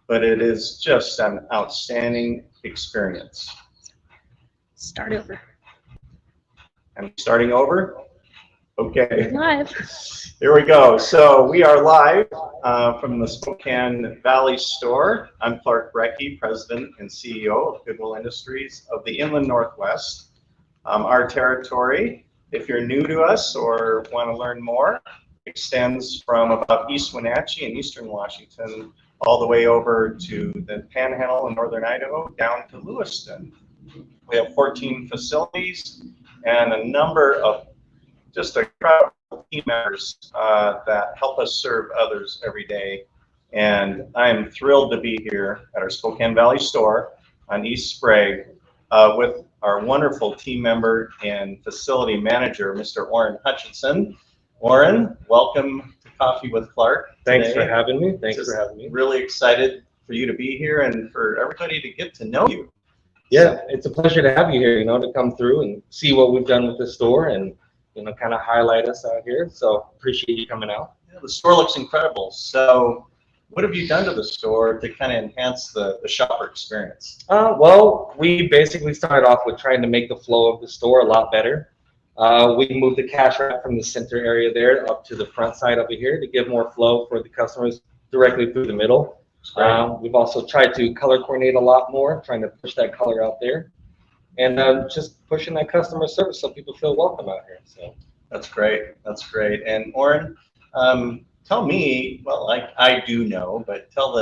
but it is just an outstanding experience. Start over. I'm starting over? Okay. Live. Here we go. So we are live from the Spokane Valley store. I'm Clark Brekke, President and CEO of Goodwill Industries of the Inland Northwest. Our territory, if you're new to us or want to learn more, extends from about East Wenatchee in eastern Washington all the way over to the Panhandle in northern Idaho down to Lewiston. We have 14 facilities and a number of just incredible team members that help us serve others every day. And I am thrilled to be here at our Spokane Valley store on East Sprague with our wonderful team member and facility manager, Mr. Orrin Hutchinson. Orrin, welcome to Coffee with Clark today. Thanks for having me. Thanks for having me. Really excited for you to be here and for everybody to get to know you. Yeah, it's a pleasure to have you here, to come through and see what we've done with the store and, kind of highlight us out here. So appreciate you coming out. Yeah, the store looks incredible. So what have you done to the store to kind of enhance the shopper experience? Well, we basically started off with trying to make the flow of the store a lot better. We moved the cash wrap from the center area there up to the front side over here to give more flow for the customers directly through the middle. We've also tried to color coordinate a lot more, trying to push that color out there, and just pushing that customer service so people feel welcome out here. So that's great. That's great. And Orrin, tell me, well, I do know, but tell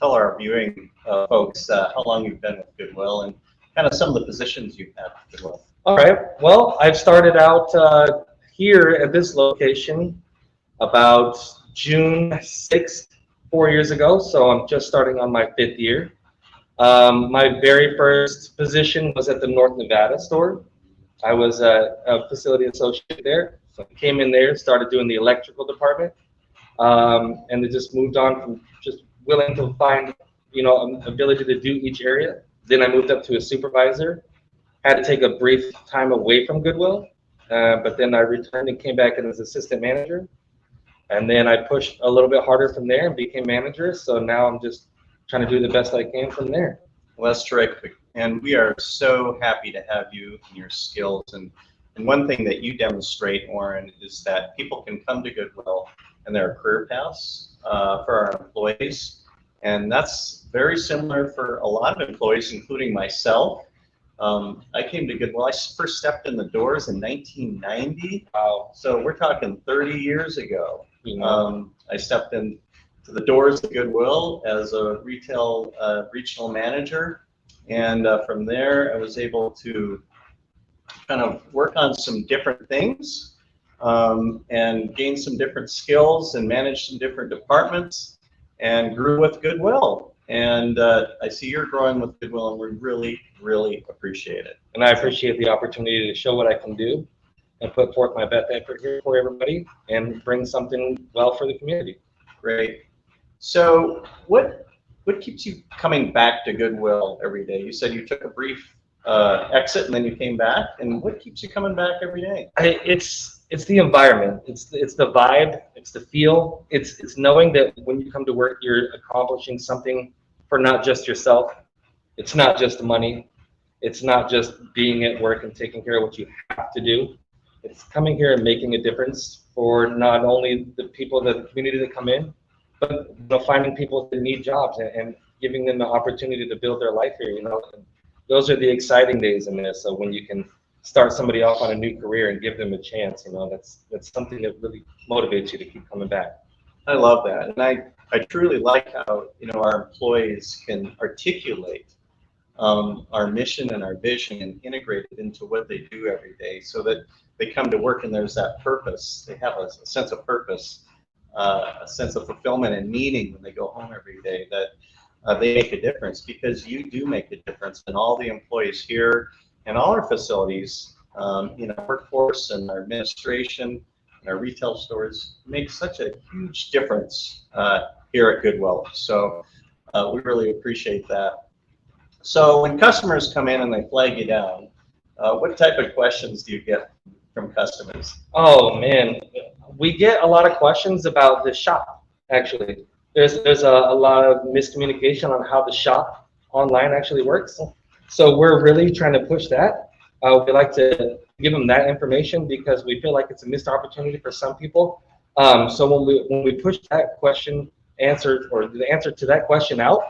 our viewing folks how long you've been with Goodwill and kind of some of the positions you've had with Goodwill. All right. Well, I've started out here at this location about June 6th. 4 years ago, so I'm just starting on my 5th year. My very first position was at the North Nevada store. I was a facility associate there, so I came in there, started doing the electrical department, and it just moved on from just willing to find, an ability to do each area. Then I moved up to a supervisor, had to take a brief time away from Goodwill, but then I returned and came back in as assistant manager. And then I pushed a little bit harder from there and became manager. So now I'm just trying to do the best I can from there. Well, that's terrific. And we are so happy to have you and your skills. And one thing that you demonstrate, Orrin, is that people can come to Goodwill and there are career paths for our employees. And that's very similar for a lot of employees, including myself. I came to Goodwill. I first stepped in the doors in 1990. Wow. So we're talking 30 years ago. I stepped into the doors of Goodwill as a retail regional manager, and from there I was able to kind of work on some different things and gain some different skills and manage some different departments and grew with Goodwill. And I see you're growing with Goodwill, and we really, really appreciate it. And I appreciate the opportunity to show what I can do and put forth my best effort here for everybody and bring something well for the community. Great. So what keeps you coming back to Goodwill every day? You said you took a brief exit and then you came back. And what keeps you coming back every day? It's the environment. It's the vibe. It's the feel. It's knowing that when you come to work, you're accomplishing something for not just yourself. It's not just money. It's not just being at work and taking care of what you have to do. It's coming here and making a difference for not only the people, the community that come in, but finding people that need jobs and giving them the opportunity to build their life here. Those are the exciting days in this. So when you can start somebody off on a new career and give them a chance, that's something that really motivates you to keep coming back. I love that, and I truly like how our employees can articulate our mission and our vision and integrate it into what they do every day, so that they come to work and there's that purpose. They have a sense of purpose, a sense of fulfillment and meaning when they go home every day, that they make a difference, because you do make a difference. And all the employees here and all our facilities, workforce and our administration and our retail stores make such a huge difference here at Goodwill. So we really appreciate that. So when customers come in and they flag you down, what type of questions do you get from customers? Oh man, we get a lot of questions about the shop, actually. there's a lot of miscommunication on how the shop online actually works. So we're really trying to push that. We like to give them that information because we feel like it's a missed opportunity for some people. So when we push that question answer or the answer to that question out,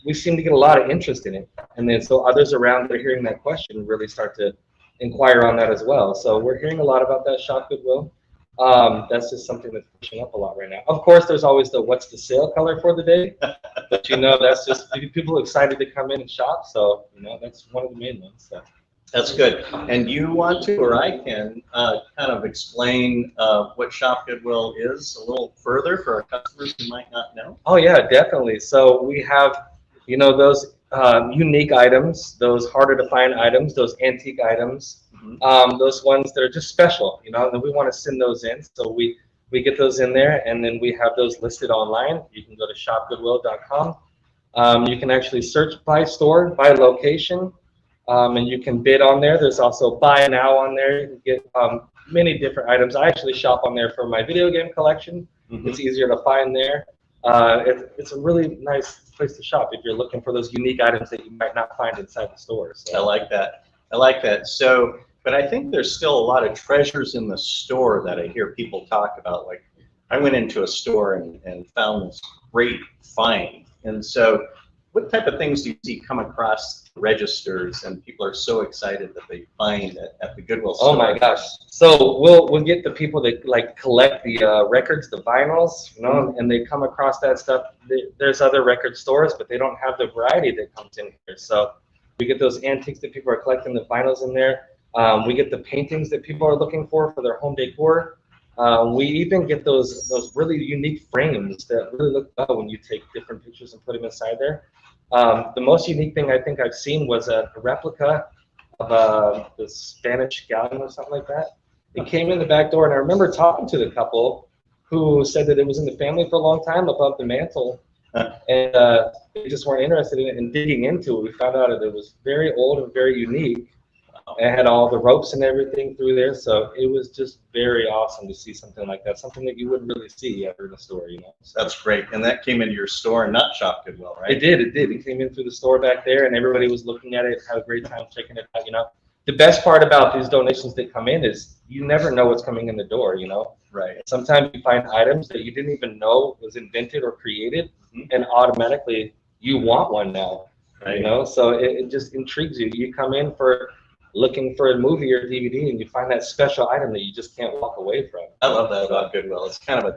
we seem to get a lot of interest in it. And then so others around that are hearing that question really start to inquire on that as well. So we're hearing a lot about that shop Goodwill. That's just something that's pushing up a lot right now. Of course, there's always the what's the sale color for the day, but that's just people excited to come in and shop. So that's one of the main ones. So. That's good. And you want to, or I can, kind of explain what Shop Goodwill is a little further for our customers who might not know? Oh yeah, definitely. So we have, those unique items, those harder to find items, those antique items, those ones that are just special, and we want to send those in. So we get those in there, and then we have those listed online. You can go to shopgoodwill.com. You can actually search by store, by location. And you can bid on there. There's also buy now on there. You can get many different items. I actually shop on there for my video game collection. It's easier to find there. It's a really nice place to shop if you're looking for those unique items that you might not find inside the store. So. I like that. So, but I think there's still a lot of treasures in the store that I hear people talk about. Like, I went into a store and found this great find. And so, what type of things do you see come across registers and people are so excited that they find at the Goodwill store? Oh my gosh. So we'll get the people that like collect the records, the vinyls, and they come across that stuff. There's other record stores, but they don't have the variety that comes in here. So we get those antiques that people are collecting, the vinyls in there. We get the paintings that people are looking for their home decor. We even get those really unique frames that really look well when you take different pictures and put them inside there. The most unique thing I think I've seen was a replica of the Spanish galleon or something like that. It came in the back door, and I remember talking to the couple who said that it was in the family for a long time above the mantle, and they just weren't interested in it and digging into it. We found out that it was very old and very unique. It had all the ropes and everything through there, so it was just very awesome to see something like that, something that you wouldn't really see ever in a store, So. That's great, and that came into your store and not Shop Goodwill, right? It did. It came in through the store back there, and everybody was looking at it, had a great time checking it out, The best part about these donations that come in is you never know what's coming in the door, Right. Sometimes you find items that you didn't even know was invented or created, and automatically you want one now, right. So it just intrigues you. You come in looking for a movie or DVD, and you find that special item that you just can't walk away from. I love that about Goodwill. It's kind of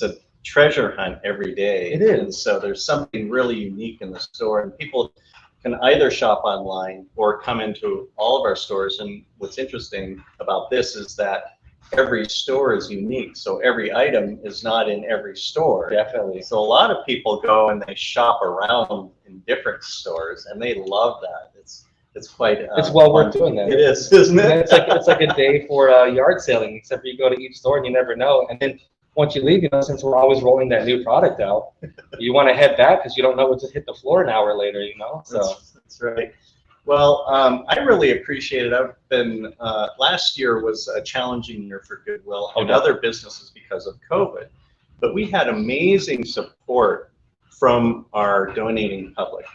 a treasure hunt every day. It is. And so there's something really unique in the store, and people can either shop online or come into all of our stores. And what's interesting about this is that every store is unique, so every item is not in every store. Definitely. So a lot of people go and they shop around in different stores, and they love that. It's quite. It's well worth doing that. It is, isn't it? It's like a day for yard selling, except for you go to each store and you never know. And then once you leave, since we're always rolling that new product out, you want to head back because you don't know what to hit the floor an hour later. So that's right. Well, I really appreciate it. I've been last year was a challenging year for Goodwill and other businesses because of COVID, but we had amazing support from our donating public,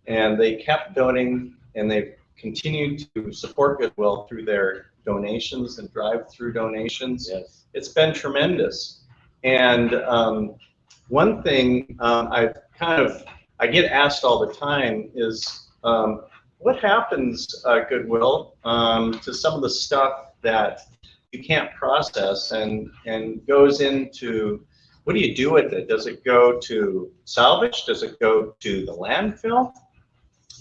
and they kept donating. And they've continued to support Goodwill through their donations and drive-through donations. Yes. It's been tremendous. And one thing I get asked all the time is, what happens, Goodwill, to some of the stuff that you can't process and goes into, what do you do with it? Does it go to salvage? Does it go to the landfill?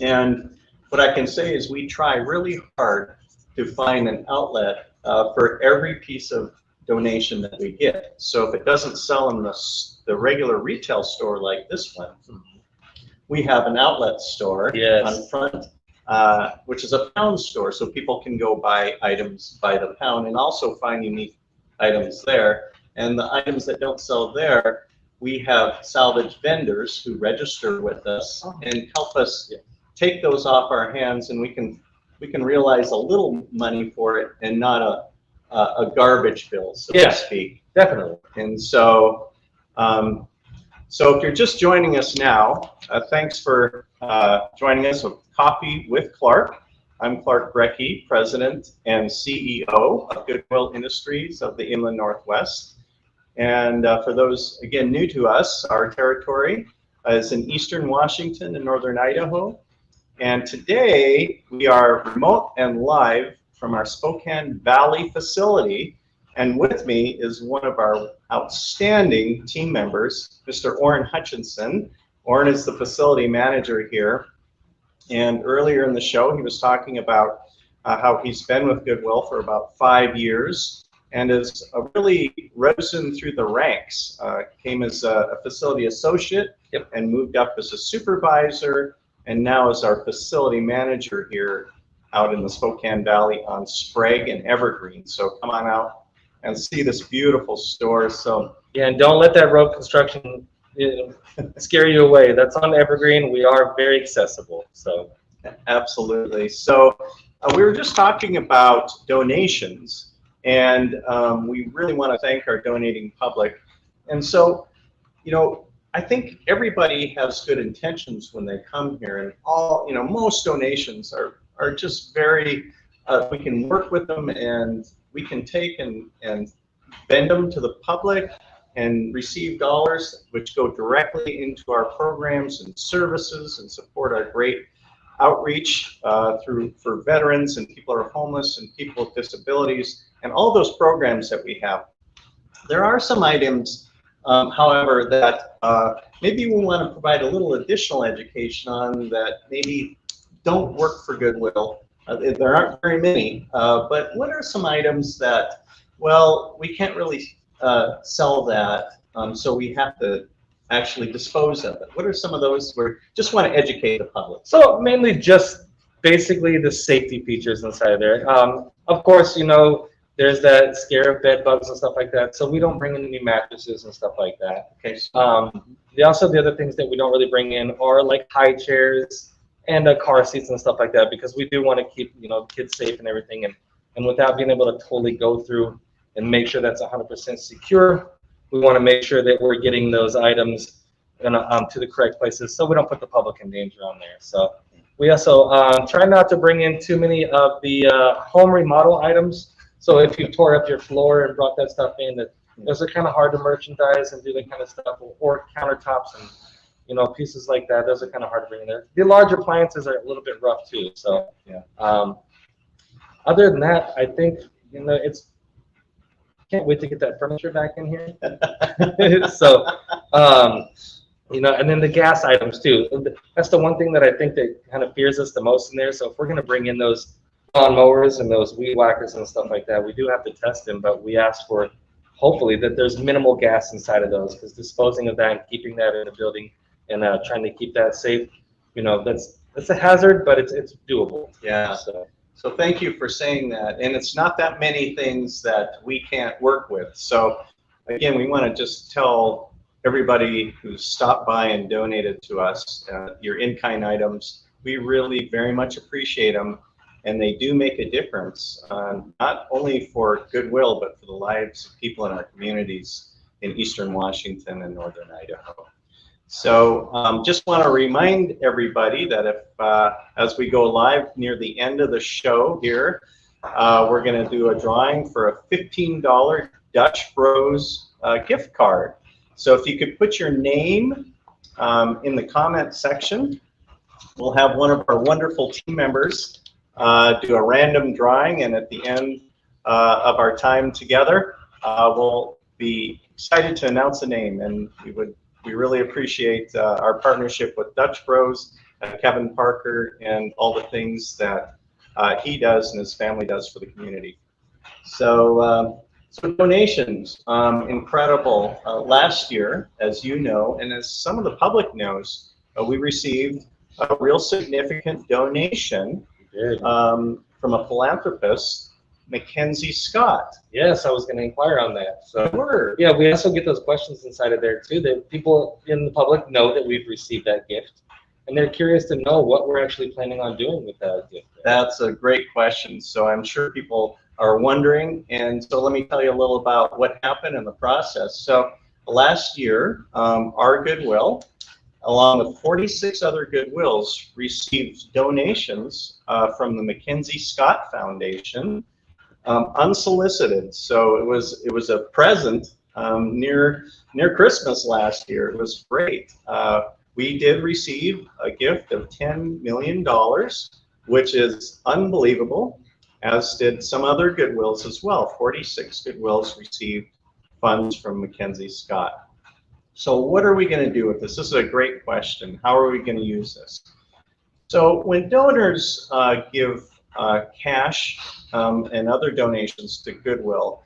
And what I can say is we try really hard to find an outlet for every piece of donation that we get. So if it doesn't sell in the regular retail store like this one, we have an outlet store on front, which is a pound store, so people can go buy items by the pound and also find unique items there. And the items that don't sell there, we have salvage vendors who register with us and help us take those off our hands, and we can realize a little money for it and not a garbage bill, so to speak. Definitely. And so So if you're just joining us now, thanks for joining us with Coffee with Clark. I'm Clark Brekke, President and CEO of Goodwill Industries of the Inland Northwest. And for those, again, new to us, our territory is in eastern Washington and northern Idaho. And today we are remote and live from our Spokane Valley facility. And with me is one of our outstanding team members, Mr. Orrin Hutchinson. Orrin is the facility manager here. And earlier in the show, he was talking about how he's been with Goodwill for about 5 years and has really risen through the ranks. Came as a facility associate and moved up as a supervisor, and now is our facility manager here out in the Spokane Valley on Sprague and Evergreen. So come on out and see this beautiful store. So yeah, and don't let that road construction scare you away. That's on Evergreen. We are very accessible. So absolutely. So we were just talking about donations, and we really want to thank our donating public. And so, you know, I think everybody has good intentions when they come here, and all, you know, most donations are just very, we can work with them and we can take and bend them to the public and receive dollars which go directly into our programs and services and support our great outreach for veterans and people who are homeless and people with disabilities and all those programs that we have. There are some items, however, that maybe we want to provide a little additional education on that maybe don't work for Goodwill. There aren't very many, but what are some items that, well, we can't really sell that, so we have to actually dispose of it? What are some of those where just want to educate the public? So mainly just basically the safety features inside there. Of course, you know, there's that scare of bed bugs and stuff like that, so we don't bring in any mattresses and stuff like that. Okay. The other things that we don't really bring in are like high chairs and car seats and stuff like that, because we do want to keep, you know, kids safe and everything, and without being able to totally go through and make sure that's 100% secure, we want to make sure that we're getting those items to the correct places so we don't put the public in danger on there. So we also try not to bring in too many of the home remodel items. So if you tore up your floor and brought that stuff in, those are kind of hard to merchandise and do that kind of stuff, or countertops and, you know, pieces like that. Those are kind of hard to bring in there. The large appliances are a little bit rough too. So yeah. Other than that, I think, you know, can't wait to get that furniture back in here. So, you know, and then the gas items too. That's the one thing that I think that kind of fears us the most in there. So if we're going to bring in those lawn mowers and those weed whackers and stuff like that, we do have to test them, but we ask for, hopefully, that there's minimal gas inside of those, because disposing of that and keeping that in the building and trying to keep that safe, you know, that's a hazard, but it's doable. Yeah. So thank you for saying that. And it's not that many things that we can't work with. So again, we want to just tell everybody who's stopped by and donated to us your in-kind items. We really very much appreciate them, and they do make a difference, not only for Goodwill, but for the lives of people in our communities in eastern Washington and northern Idaho. So just want to remind everybody that if, as we go live near the end of the show here, we're going to do a drawing for a $15 Dutch Bros gift card. So if you could put your name in the comment section, we'll have one of our wonderful team members do a random drawing, and at the end of our time together, we'll be excited to announce a name, and we really appreciate our partnership with Dutch Bros, Kevin Parker, and all the things that he does and his family does for the community. So, so donations, incredible. Last year, as you know, and as some of the public knows, we received a real significant donation from a philanthropist, Mackenzie Scott. Yes, I was going to inquire on that. So yeah, we also get those questions inside of there too, that people in the public know that we've received that gift, and they're curious to know what we're actually planning on doing with that gift. That's a great question. So I'm sure people are wondering, and so let me tell you a little about what happened in the process. So last year, our Goodwill, along with 46 other Goodwills, received donations from the Mackenzie Scott Foundation, unsolicited. So it was a present near Christmas last year. It was great. We did receive a gift of $10 million, which is unbelievable, as did some other Goodwills as well. 46 Goodwills received funds from Mackenzie Scott. So what are we going to do with this? This is a great question. How are we going to use this? So when donors give cash and other donations to Goodwill,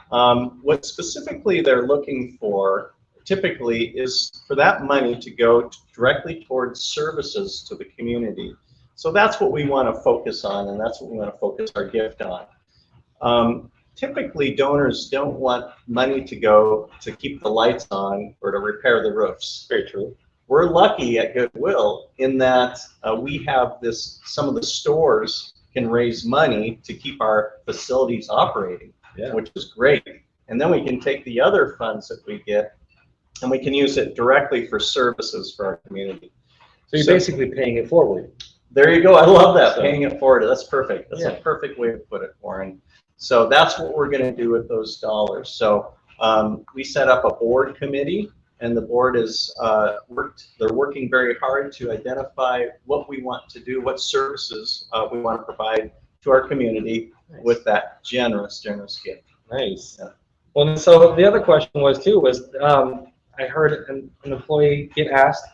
what specifically they're looking for typically is for that money to go directly towards services to the community. So that's what we want to focus on, and that's what we want to focus our gift on. Typically, donors don't want money to go to keep the lights on or to repair the roofs. Very true. We're lucky at Goodwill in that we have this, some of the stores can raise money to keep our facilities operating, which is great. And then we can take the other funds that we get and we can use it directly for services for our community. So you're basically paying it forward. There you go. I love that, paying it forward. That's perfect. That's a perfect way to put it, Orrin. So that's what we're going to do with those dollars. So we set up a board committee, and the board is they're working very hard to identify what we want to do, what services we want to provide to our community with that generous gift. Nice. Yeah. Well, so the other question was I heard an employee get asked,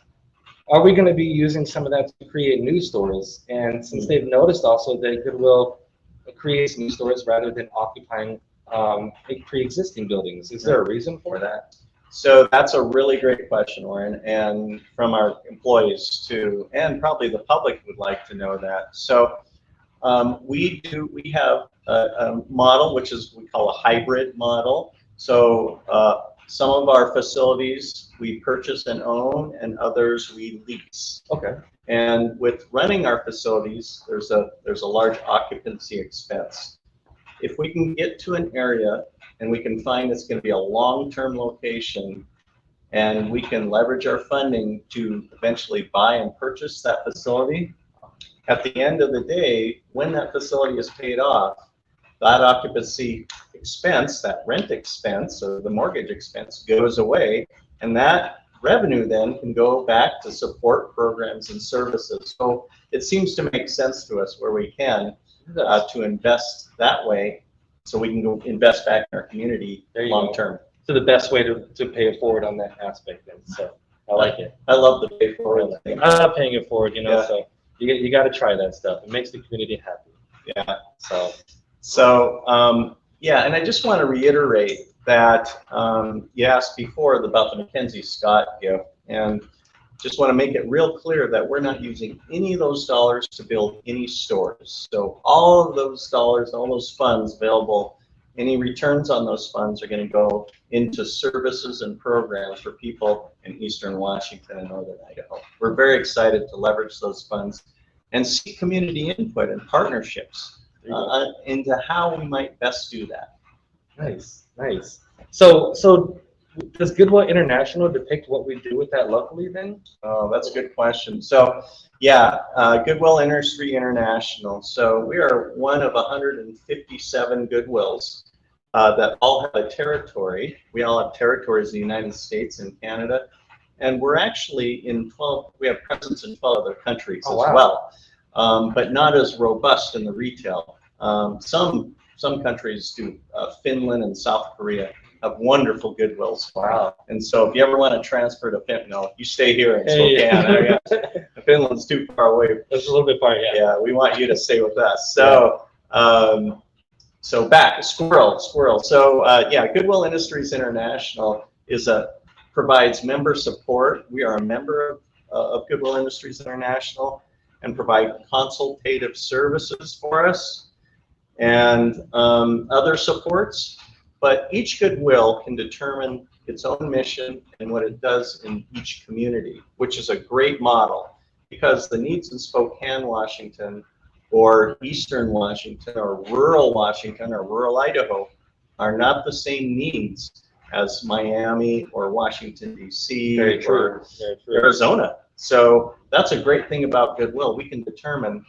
are we going to be using some of that to create new stores? And since they've noticed also that Goodwill creates new stores rather than occupying pre-existing buildings, is there a reason for that? So that's a really great question, Orrin, and from our employees too, and probably the public would like to know that. So we have a model which is we call a hybrid model. So some of our facilities we purchase and own, and others we lease. Okay. And with running our facilities, there's a large occupancy expense. If we can get to an area and we can find it's going to be a long-term location, and we can leverage our funding to eventually buy and purchase that facility, at the end of the day, when that facility is paid off, that occupancy expense, that rent expense, or the mortgage expense goes away, and that revenue then can go back to support programs and services. So it seems to make sense to us where we can to invest that way, so we can go invest back in our community long term. So the best way to pay it forward on that aspect then. So I like it. I love the pay forward thing. I love paying it forward, you know, so you got to try that stuff. It makes the community happy. Yeah. So yeah, and I just want to reiterate that you asked before about the Mackenzie Scott gift, and just want to make it real clear that we're not using any of those dollars to build any stores. So all of those dollars, all those funds available, any returns on those funds are going to go into services and programs for people in Eastern Washington and Northern Idaho. We're very excited to leverage those funds and see community input and partnerships into how we might best do that. Nice, nice. So does Goodwill International depict what we do with that locally then? Oh, that's a good question. So yeah, Goodwill Industries International. So we are one of 157 Goodwills that all have a territory. We all have territories in the United States and Canada, and we're actually in 12, we have presence in 12 other countries as well, but not as robust in the retail. Some countries do, Finland and South Korea have wonderful Goodwills. Wow. And so if you ever want to transfer to Finland, you stay here in Spokane. Finland's too far away. That's a little bit far, yeah. Yeah, we want you to stay with us. So, so back, squirrel. So yeah, Goodwill Industries International provides member support. We are a member of Goodwill Industries International and provide consultative services for us and other supports. But each Goodwill can determine its own mission and what it does in each community, which is a great model, because the needs in Spokane, Washington, or Eastern Washington, or rural Washington, or rural Idaho are not the same needs as Miami or Washington, D.C. Very true. or Very true. Arizona. So that's a great thing about Goodwill. We can determine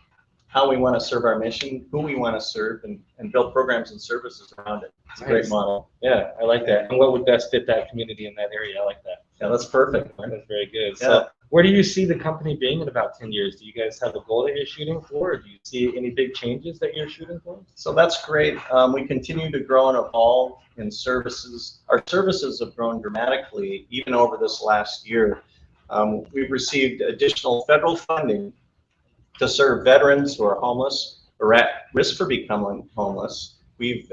how we want to serve our mission, who we want to serve, and build programs and services around it. It's a great Nice. model. Yeah, I like that. And what would best fit that community in that area? I like that. Yeah, that's perfect. That's very good. Yeah. So where do you see the company being in about 10 years? Do you guys have a goal that you're shooting for? Or do you see any big changes that you're shooting for? So that's great. We continue to grow and evolve in services. Our services have grown dramatically even over this last year. We've received additional federal funding to serve veterans who are homeless or at risk for becoming homeless. We've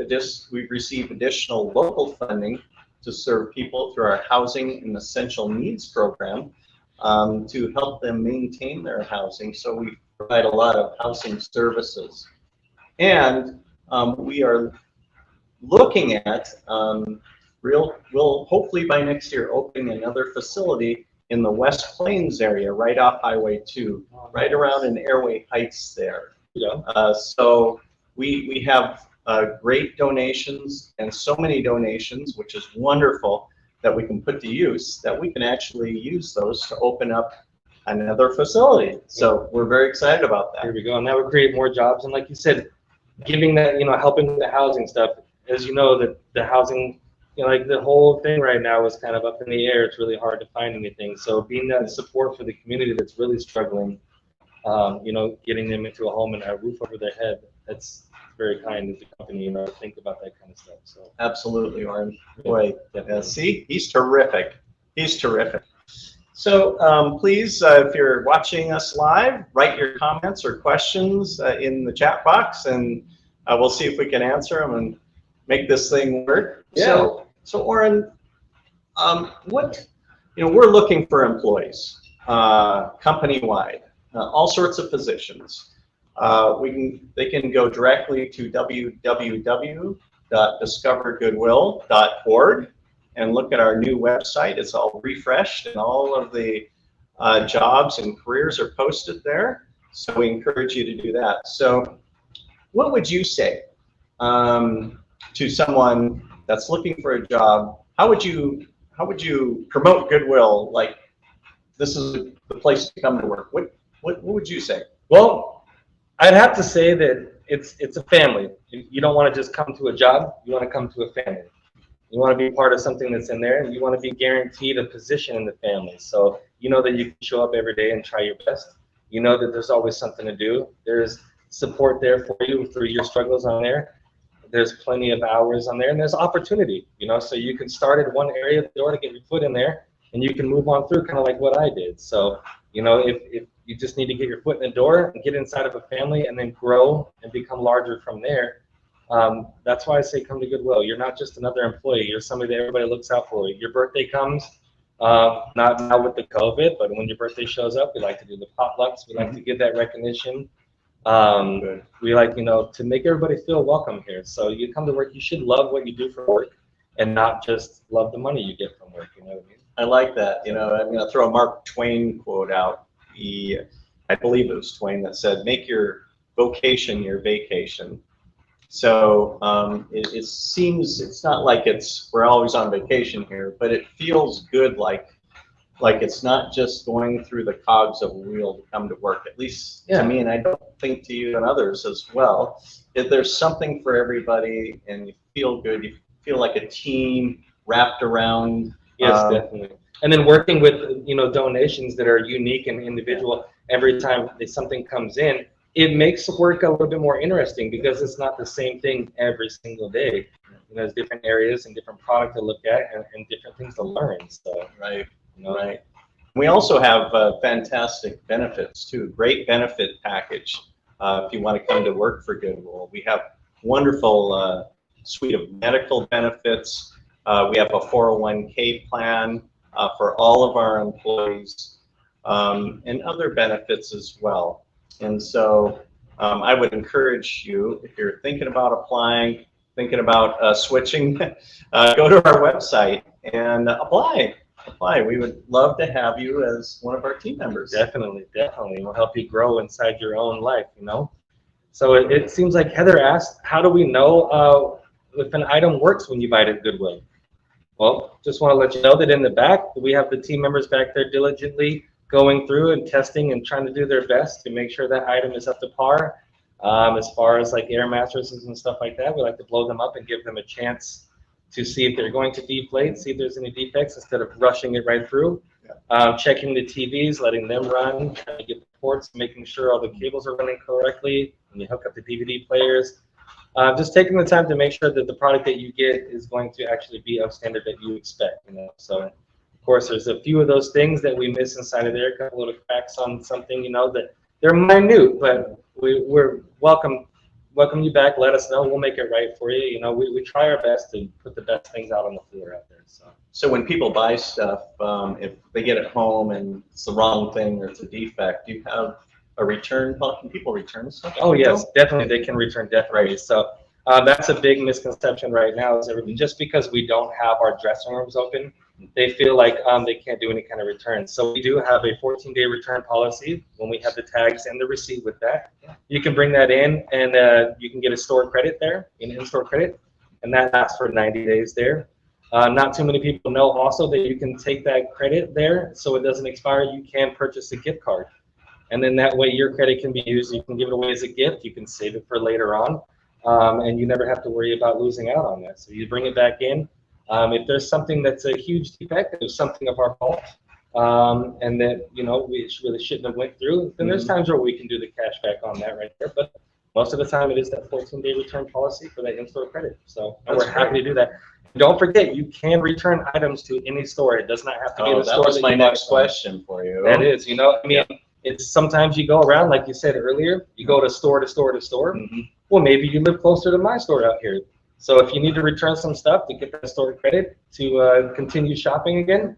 received additional local funding to serve people through our Housing and Essential Needs program to help them maintain their housing. So we provide a lot of housing services. And we are looking at, we'll hopefully by next year opening another facility in the West Plains area, right off Highway 2, right around in Airway Heights there. Yeah. So we have great donations and so many donations, which is wonderful, that we can put to use, that we can actually use those to open up another facility. So we're very excited about that. Here we go. And that would create more jobs. And like you said, giving that, helping with the housing stuff, as you know, the housing, like the whole thing right now is kind of up in the air. It's really hard to find anything. So being that support for the community that's really struggling, getting them into a home and a roof over their head, that's very kind of the company, to think about that kind of stuff. So absolutely, Orrin. Boy, see, he's terrific. He's terrific. So please, if you're watching us live, write your comments or questions in the chat box, and we'll see if we can answer them and make this thing work. Yeah. So Orrin, we're looking for employees, company-wide, all sorts of positions. They can go directly to www.discovergoodwill.org and look at our new website. It's all refreshed and all of the jobs and careers are posted there. So we encourage you to do that. So what would you say to someone that's looking for a job? How would you promote Goodwill? Like, this is the place to come to work. What would you say? Well, I'd have to say that it's a family. You don't want to just come to a job. You want to come to a family. You want to be part of something that's in there, and you want to be guaranteed a position in the family. So you know that you can show up every day and try your best. You know that there's always something to do. There's support there for you through your struggles on there. There's plenty of hours on there, and there's opportunity. So you can start at one area of the door to get your foot in there, and you can move on through, kind of like what I did. So if you just need to get your foot in the door and get inside of a family and then grow and become larger from there. That's why I say come to Goodwill. You're not just another employee. You're somebody that everybody looks out for. Your birthday comes, not now with the COVID, but when your birthday shows up, we like to do the potlucks. We like to give that recognition. We like, to make everybody feel welcome here. So you come to work, you should love what you do for work and not just love the money you get from work. You know what I mean? I like that. I'm going to throw a Mark Twain quote out. I believe it was Twain that said, "Make your vocation your vacation." So it seems, it's not like we're always on vacation here, but it feels good, like it's not just going through the cogs of a wheel to come to work. At least to me, and I don't think to you and others as well. If there's something for everybody, and you feel good, you feel like a team wrapped around. Yes, definitely. And then working with donations that are unique and individual. Every time something comes in, it makes work a little bit more interesting because it's not the same thing every single day. There's different areas and different product to look at and different things to learn. So right. Right. We also have fantastic benefits too. Great benefit package if you want to come to work for Goodwill. We have wonderful suite of medical benefits. We have a 401k plan for all of our employees and other benefits as well. And so I would encourage you, if you're thinking about applying, thinking about switching, go to our website and apply. We would love to have you as one of our team members. Definitely. We'll help you grow inside your own life, So it seems like Heather asked, how do we know if an item works when you buy it at Goodwill? Well, just want to let you know that in the back, we have the team members back there diligently going through and testing and trying to do their best to make sure that item is up to par. As far as like air mattresses and stuff like that, we like to blow them up and give them a chance to see if they're going to deflate, see if there's any defects instead of rushing it right through. Checking the TVs, letting them run, trying to get the ports, making sure all the cables are running correctly when you hook up the DVD players. Just taking the time to make sure that the product that you get is going to actually be of standard that you expect. So of course there's a few of those things that we miss inside of there, a couple of cracks on something, that they're minute, but we're welcome you back. Let us know. We'll make it right for you. We try our best to put the best things out on the floor out there. So when people buy stuff, if they get it home and it's the wrong thing or it's a defect, do you have a return policy? Can people return stuff? Oh yes, definitely. They can return definitely. Right. So that's a big misconception right now. Is everything just because we don't have our dressing rooms open, they feel like they can't do any kind of return. So we do have a 14-day return policy when we have the tags and the receipt with that. You can bring that in and you can get a store credit there, an in-store credit, and that lasts for 90 days there. Not too many people know also that you can take that credit there so it doesn't expire. You can purchase a gift card. And then that way your credit can be used. You can give it away as a gift. You can save it for later on. And you never have to worry about losing out on that. So you bring it back in. If there's something that's a huge defect, there's something of our fault, and that we really shouldn't have went through, then there's times where we can do the cash back on that right there. But most of the time it is that 14-day return policy for that in-store credit. So we're happy to do that. Don't forget, you can return items to any store. It does not have to be the store. That was my next question for you. That is, it's sometimes you go around, like you said earlier, you go to store to store to store. Well, maybe you live closer to my store out here. So if you need to return some stuff to get that store credit to continue shopping again,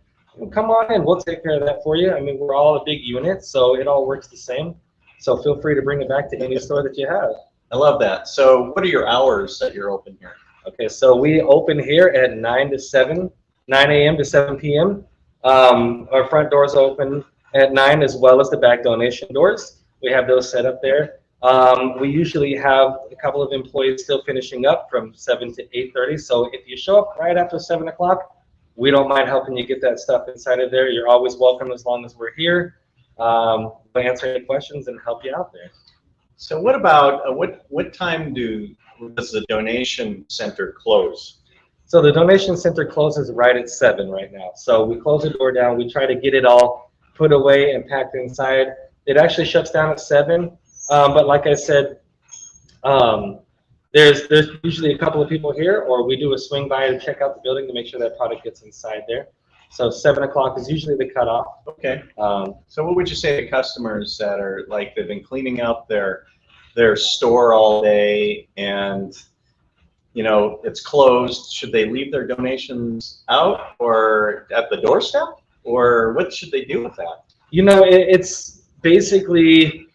come on in. We'll take care of that for you. We're all a big unit, so it all works the same. So feel free to bring it back to any store that you have. I love that. So what are your hours that you're open here? Okay, so we open here at 9 a.m. to 7 p.m. Our front doors open at 9 as well as the back donation doors. We have those set up there. We usually have a couple of employees still finishing up from 7 to 8:30. So if you show up right after 7 o'clock, we don't mind helping you get that stuff inside of there. You're always welcome as long as we're here. We'll answer any questions and help you out there. So what about, what time does the donation center close? So the donation center closes right at 7 right now. So we close the door down. We try to get it all put away and packed inside. It actually shuts down at 7. But like I said, there's usually a couple of people here, or we do a swing by to check out the building to make sure that product gets inside there. So 7 o'clock is usually the cutoff. Okay. So what would you say to customers that are like, they've been cleaning out their store all day and it's closed? Should they leave their donations out or at the doorstep, or what should they do with that? It's basically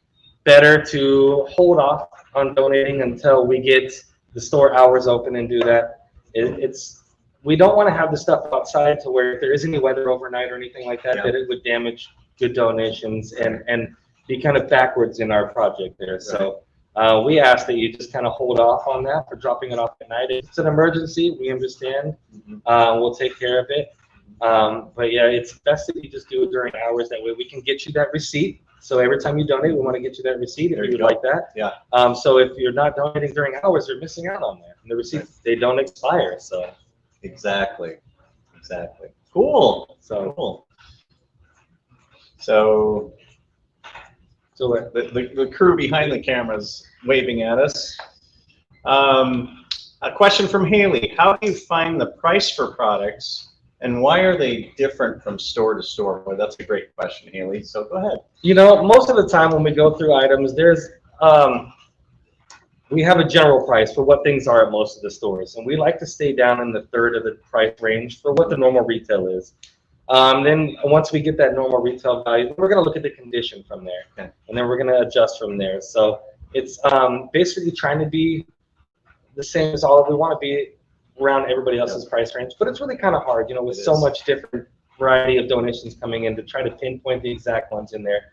better to hold off on donating until we get the store hours open and do that. We don't want to have the stuff outside to where if there is any weather overnight or anything like that, that it would damage good donations and be kind of backwards in our project there. Right. So we ask that you just kind of hold off on that for dropping it off at night. If it's an emergency, we understand. We'll take care of it. But yeah, it's best if you just do it during hours. That way we can get you that receipt. So every time you donate, we want to get you that receipt if you would like that. Yeah. So if you're not donating during hours, you're missing out on that. And the receipts, they don't expire. So. Exactly. Cool. So the crew behind the cameras waving at us. A question from Haley: how do you find the price for products, and why are they different from store to store? Boy, that's a great question, Haley. So go ahead. Most of the time when we go through items, there's we have a general price for what things are at most of the stores, and we like to stay down in the third of the price range for what the normal retail is. Then once we get that normal retail value, we're going to look at the condition from there, and then we're going to adjust from there. So it's basically trying to be the same as all. We want to be around everybody else's price range, but it's really kind of hard, with so much different variety of donations coming in to try to pinpoint the exact ones in there.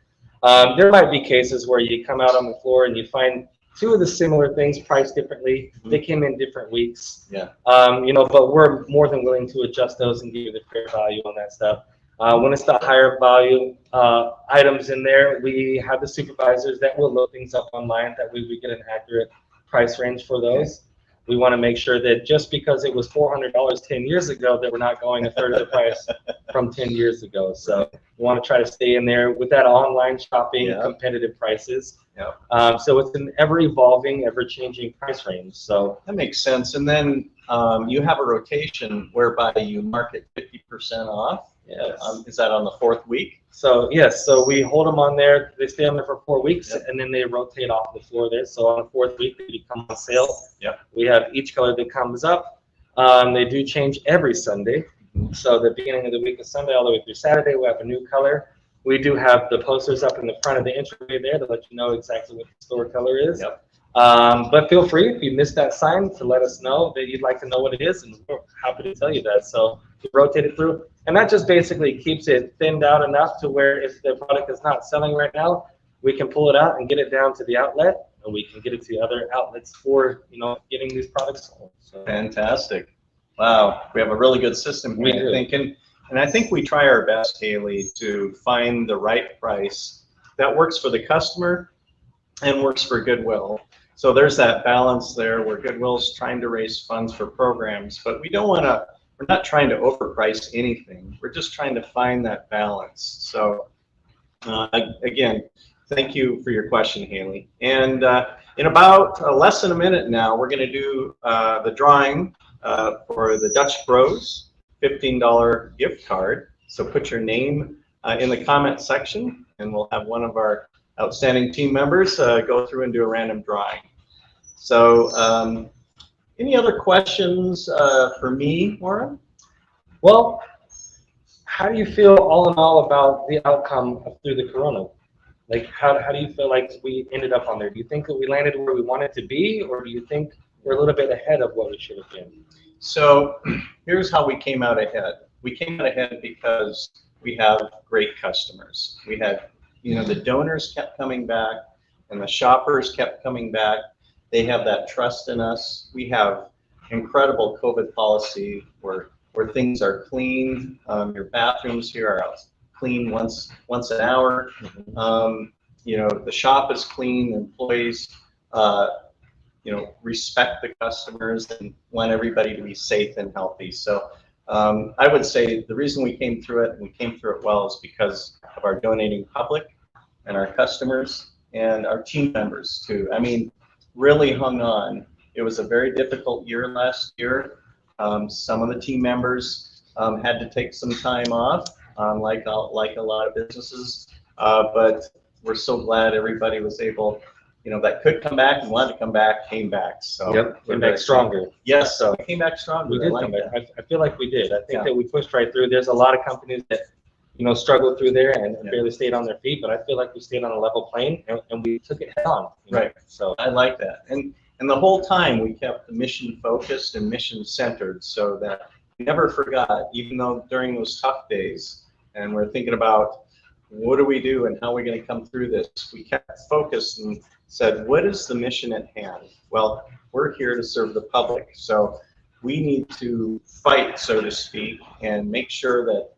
There might be cases where you come out on the floor and you find two of the similar things priced differently. They came in different weeks. Yeah. But we're more than willing to adjust those and give you the fair value on that stuff. When it's the higher value items in there, we have the supervisors that will look things up online. That way we get an accurate price range for those. We want to make sure that just because it was $400 10 years ago, that we're not going a third of the price from 10 years ago. So we want to try to stay in there with that online shopping, competitive prices. Yeah. So it's an ever-evolving, ever-changing price range. So that makes sense. And then you have a rotation whereby you market 50% off. Yes. Is that on the 4th week? So yes, so we hold them on there. They stay on there for 4 weeks, and then they rotate off the floor there. So on the 4th week, they become on sale. Yep. We have each color that comes up. They do change every Sunday. So the beginning of the week is Sunday all the way through Saturday. We have a new color. We do have the posters up in the front of the entryway there to let you know exactly what the store color is. Yep. But feel free, if you missed that sign, to let us know that you'd like to know what it is, and we're happy to tell you that. So we rotate it through, and that just basically keeps it thinned out enough to where if the product is not selling right now, we can pull it out and get it down to the outlet, and we can get it to other outlets for getting these products sold. So. Fantastic. Wow, we have a really good system here, I think. And I think we try our best, Haley, to find the right price that works for the customer and works for Goodwill. So there's that balance there where Goodwill's trying to raise funds for programs, but we're not trying to overprice anything. We're just trying to find that balance. So again, thank you for your question, Haley. And in about less than a minute now, we're going to do the drawing for the Dutch Bros $15 gift card. So put your name in the comment section, and we'll have one of our outstanding team members go through and do a random drawing. So any other questions for me, Orrin? Well, how do you feel all in all about the outcome through the corona? Like, how do you feel like we ended up on there? Do you think that we landed where we wanted to be, or do you think we're a little bit ahead of what we should have been? So here's how we came out ahead. We came out ahead because we have great customers. We had, the donors kept coming back, and the shoppers kept coming back. They have that trust in us. We have incredible COVID policy where things are clean. Your bathrooms here are clean once an hour. The shop is clean. Employees, respect the customers and want everybody to be safe and healthy. So I would say the reason we came through it, and we came through it well, is because of our donating public and our customers and our team members too. I mean, really hung on. It was a very difficult year last year. Some of the team members had to take some time off, like a lot of businesses, but we're so glad everybody was able, that could come back and wanted to come back, came back. So yep, came back stronger. Yes, so came back stronger. We did come back. I feel like we did. I think that we pushed right through. There's a lot of companies that struggled through there and barely stayed on their feet, but I feel like we stayed on a level plane and we took it head on. Right. So I like that. And the whole time we kept the mission focused and mission centered, so that we never forgot, even though during those tough days, and we're thinking about what do we do and how are we going to come through this, we kept focused and said, what is the mission at hand? Well, we're here to serve the public, so we need to fight, so to speak, and make sure that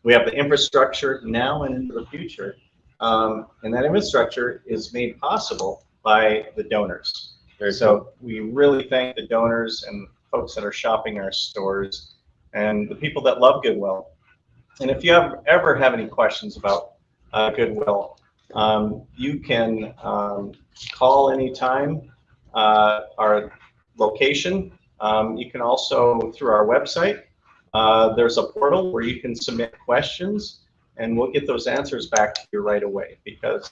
we have the infrastructure now and into the future, and that infrastructure is made possible by the donors. So we really thank the donors and folks that are shopping our stores and the people that love Goodwill. And if you ever have any questions about Goodwill, you can call anytime. Our location. You can also, through our website, there's a portal where you can submit questions, and we'll get those answers back to you right away, because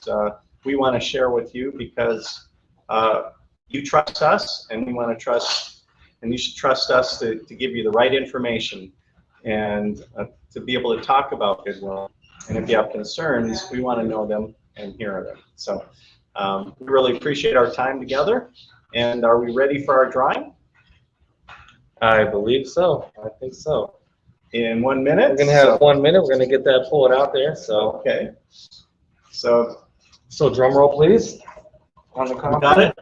we want to share with you, because you trust us, and we want to trust, and you should trust us to give you the right information and to be able to talk about Goodwill. And if you have concerns, we want to know them and hear them. So we really appreciate our time together. And are we ready for our drawing? I believe so. I think so. In 1 minute? We're going to have 1 minute. We're going to get that pulled out there. So okay. So drum roll, please. On the got it?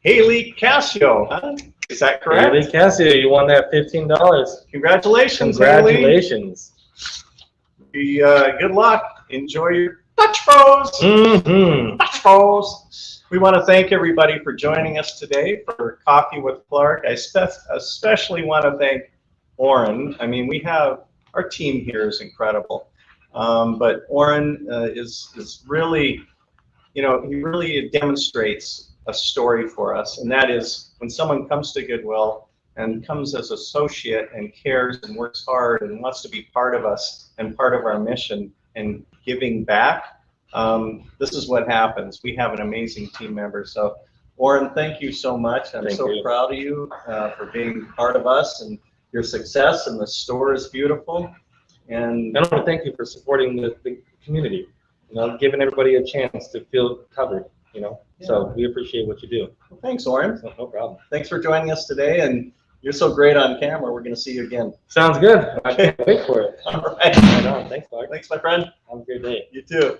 Haley Casio, huh? Is that correct? Haley Casio, you won that $15. Congratulations, Haley. Congratulations. Good luck. Enjoy your Dutch Bros. Mm-hmm. Dutch Bros. We want to thank everybody for joining us today for Coffee with Clark. I especially want to thank Orrin. I mean, we have, our team here is incredible. But Orrin is really, you know, he really demonstrates a story for us, and that is when someone comes to Goodwill and comes as associate and cares and works hard and wants to be part of us and part of our mission and giving back, this is what happens. We have an amazing team member. So Orrin, thank you so much. I'm so proud of you for being part of us and your success, and the store is beautiful. And I want to thank you for supporting the community, you know, giving everybody a chance to feel covered, you know. Yeah. So we appreciate what you do. Well, thanks, Orrin. No problem. Thanks for joining us today, and you're so great on camera. We're going to see you again. Sounds good. I can't wait for it. All right. Right on. Thanks, Clark. Thanks, my friend. Have a great day. You too.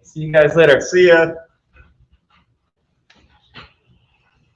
See you guys later. See ya.